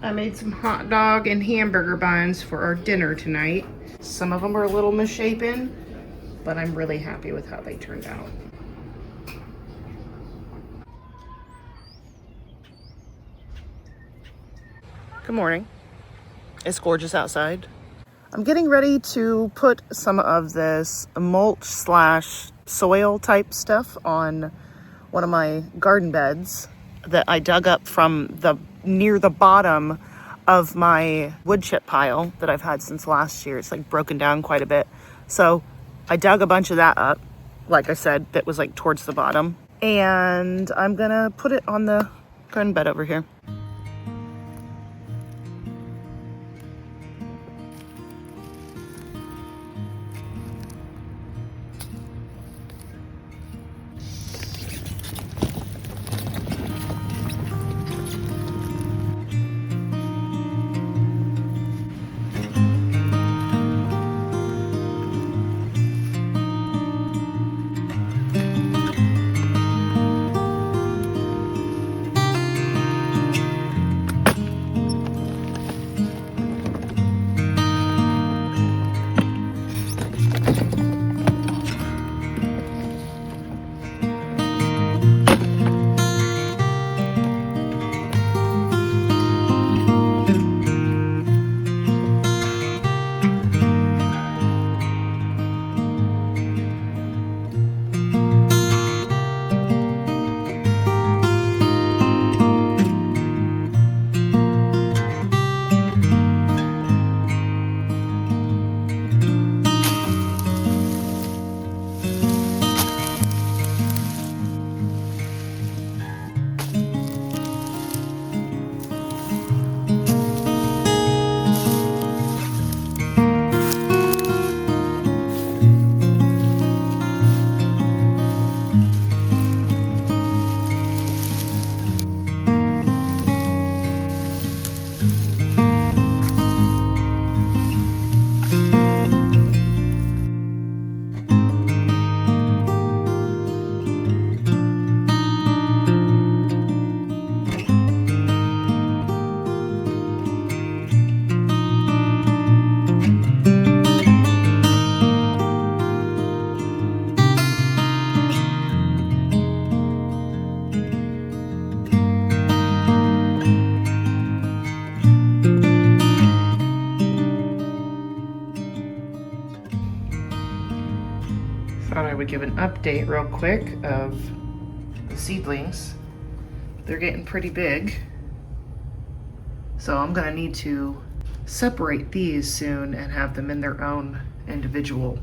I made some hot dog and hamburger buns for our dinner tonight. Some of them are a little misshapen, but I'm really happy with how they turned out. Good morning. It's gorgeous outside. I'm getting ready to put some of this mulch slash soil type stuff on one of my garden beds that I dug up from near the bottom of my wood chip pile that I've had since last year. It's like broken down quite a bit. So I dug a bunch of that up, like I said, that was like towards the bottom. And I'm gonna put it on the garden bed over here. Thought I would give an update real quick of the seedlings. They're getting pretty big. So I'm gonna need to separate these soon and have them in their own individual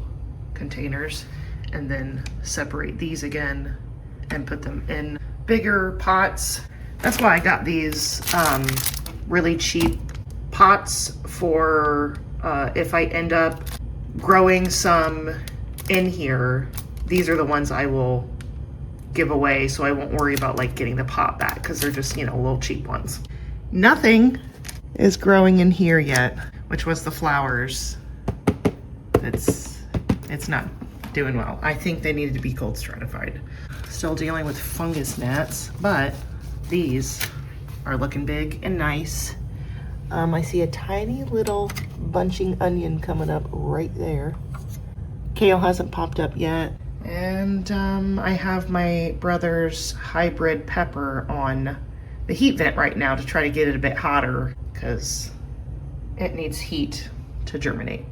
containers, and then separate these again and put them in bigger pots. That's why I got these really cheap pots for if I end up growing some in here. These are the ones I will give away, so I won't worry about like getting the pot back, because they're just, you know, little cheap ones. Nothing is growing in here yet, which was the flowers. It's not doing well. I think they needed to be cold stratified. Still dealing with fungus gnats, but these are looking big and nice. I see a tiny little bunching onion coming up right there. Kale hasn't popped up yet. And I have my brother's hybrid pepper on the heat vent right now to try to get it a bit hotter, because it needs heat to germinate.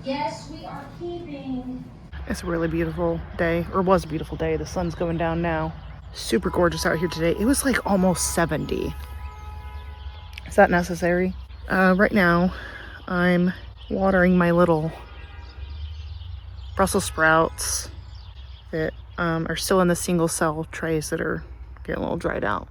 Yes, we are keeping. It's a really beautiful day, or was a beautiful day. The sun's going down now. Super gorgeous out here today. It was like almost 70. Is that necessary? Right now, I'm watering my little Brussels sprouts that are still in the single cell trays that are getting a little dried out.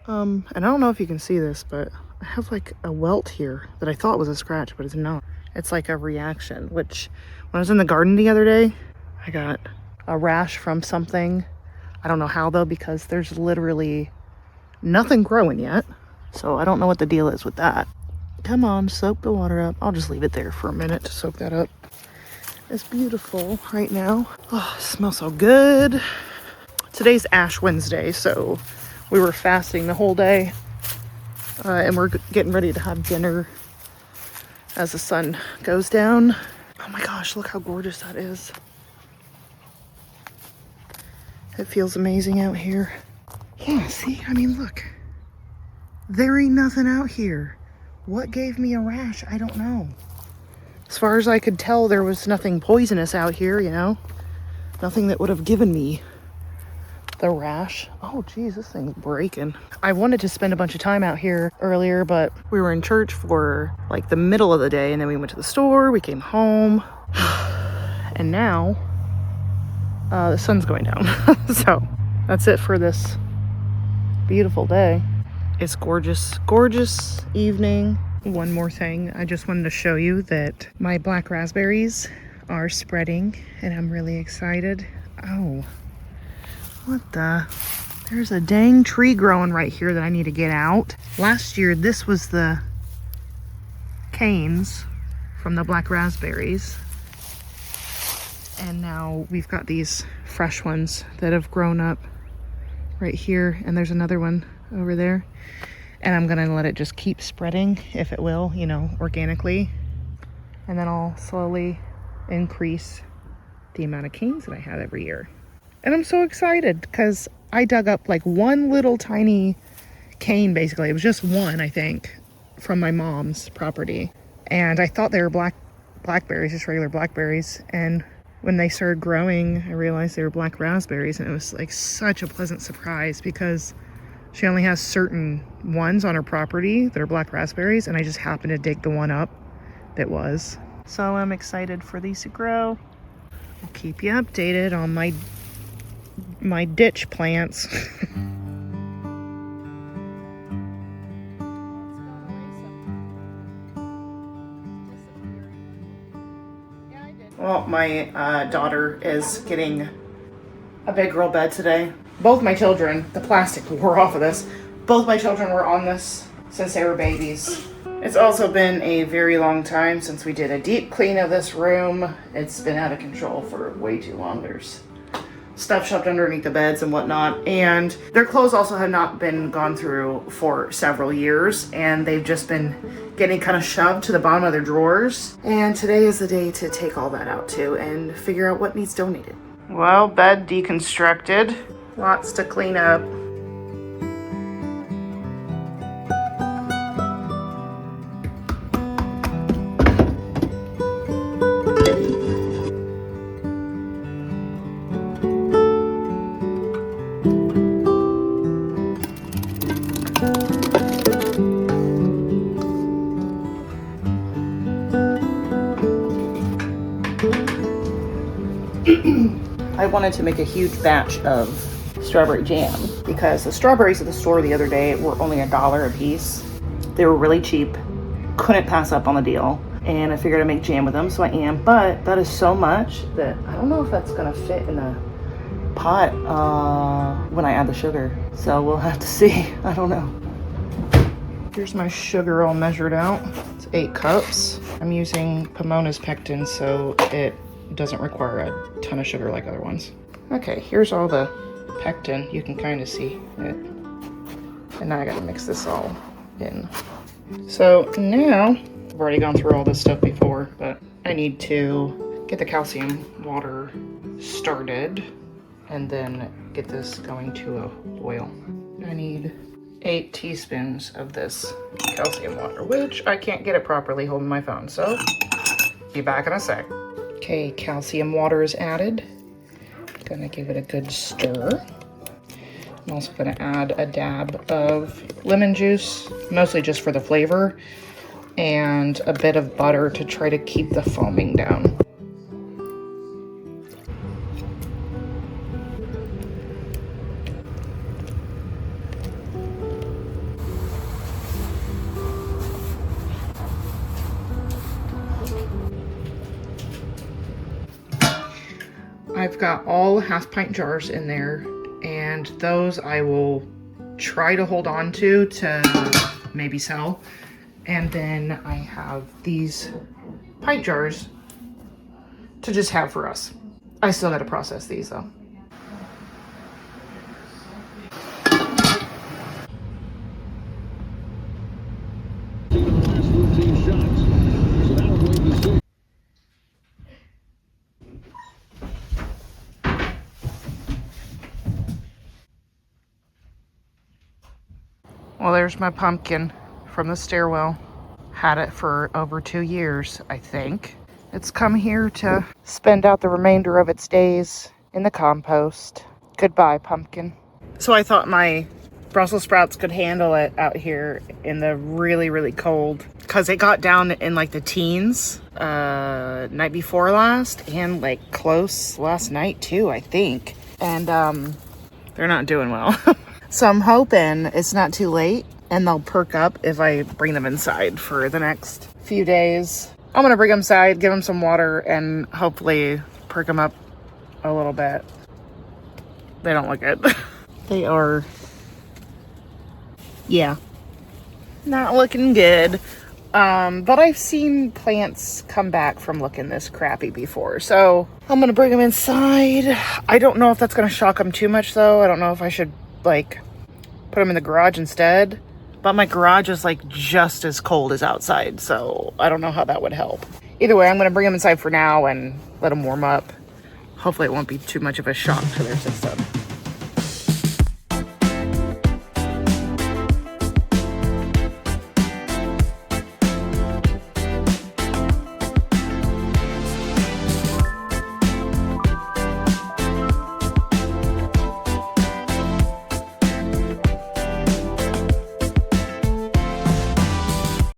And I don't know if you can see this, but I have like a welt here that I thought was a scratch, but it's not. It's like a reaction, which when I was in the garden the other day, I got a rash from something. I don't know how though, because there's literally nothing growing yet. So I don't know what the deal is with that. Come on, soak the water up. I'll just leave it there for a minute to soak that up. is beautiful right now. Oh, it smells so good. Today's Ash Wednesday, so we were fasting the whole day. And we're getting ready to have dinner as the sun goes down. Oh my gosh, look how gorgeous that is. It feels amazing out here. Yeah, see, I mean, look. There ain't nothing out here. What gave me a rash? I don't know. As far as I could tell, there was nothing poisonous out here, you know? Nothing that would have given me the rash. Oh geez, this thing's breaking. I wanted to spend a bunch of time out here earlier, but we were in church for like the middle of the day, and then we went to the store, we came home, and now the sun's going down. So that's it for this beautiful day. It's gorgeous, gorgeous evening. One more thing, I just wanted to show you that my black raspberries are spreading, and I'm really excited. Oh, what the? There's a dang tree growing right here that I need to get out. Last year, this was the canes from the black raspberries. And now we've got these fresh ones that have grown up right here. And there's another one over there. And I'm gonna let it just keep spreading, if it will, you know, organically. And then I'll slowly increase the amount of canes that I have every year. And I'm so excited because I dug up like one little tiny cane, basically. It was just one, I think, from my mom's property. And I thought they were blackberries, just regular blackberries. And when they started growing, I realized they were black raspberries. And it was like such a pleasant surprise because she only has certain ones on her property that are black raspberries. And I just happened to dig the one up that was. So I'm excited for these to grow. I'll keep you updated on my ditch plants. Well, my daughter is getting a big girl bed today. Both my children, the plastic wore off of this. Both my children were on this since they were babies. It's also been a very long time since we did a deep clean of this room. It's been out of control for way too long. There's stuff shoved underneath the beds and whatnot, and their clothes also have not been gone through for several years, and they've just been getting kind of shoved to the bottom of their drawers. And today is the day to take all that out too and figure out what needs donated. Well, bed deconstructed, lots to clean up. I wanted to make a huge batch of strawberry jam because the strawberries at the store the other day were only $1 a piece. They were really cheap. Couldn't pass up on the deal. And I figured I'd make jam with them, so I am. But that is so much that I don't know if that's gonna fit in the pot when I add the sugar. So we'll have to see. I don't know. Here's my sugar all measured out. It's 8 cups. I'm using Pomona's pectin, so it doesn't require a ton of sugar like other ones. Okay, here's all the pectin. You can kind of see it. And now I gotta mix this all in. So now, I've already gone through all this stuff before, but I need to get the calcium water started and then get this going to a boil. I need 8 teaspoons of this calcium water, which I can't get it properly holding my phone, so be back in a sec. Okay, calcium water is added. Gonna give it a good stir. I'm also gonna add a dab of lemon juice, mostly just for the flavor, and a bit of butter to try to keep the foaming down. I've got all half-pint jars in there, and those I will try to hold on to maybe sell. And then I have these pint jars to just have for us. I still gotta process these though. Well, there's my pumpkin from the stairwell. Had it for over 2 years, I think. It's come here to spend out the remainder of its days in the compost. Goodbye, pumpkin. So I thought my Brussels sprouts could handle it out here in the really, really cold. Because it got down in like the teens night before last. And like close last night too, I think. And they're not doing well. So I'm hoping it's not too late and they'll perk up if I bring them inside for the next few days. I'm gonna bring them inside, give them some water, and hopefully perk them up a little bit. They don't look good. They are, yeah, not looking good. But I've seen plants come back from looking this crappy before. So I'm gonna bring them inside. I don't know if that's gonna shock them too much though. I don't know if I should like put them in the garage instead. But my garage is like just as cold as outside. So I don't know how that would help. Either way, I'm gonna bring them inside for now and let them warm up. Hopefully it won't be too much of a shock to their system.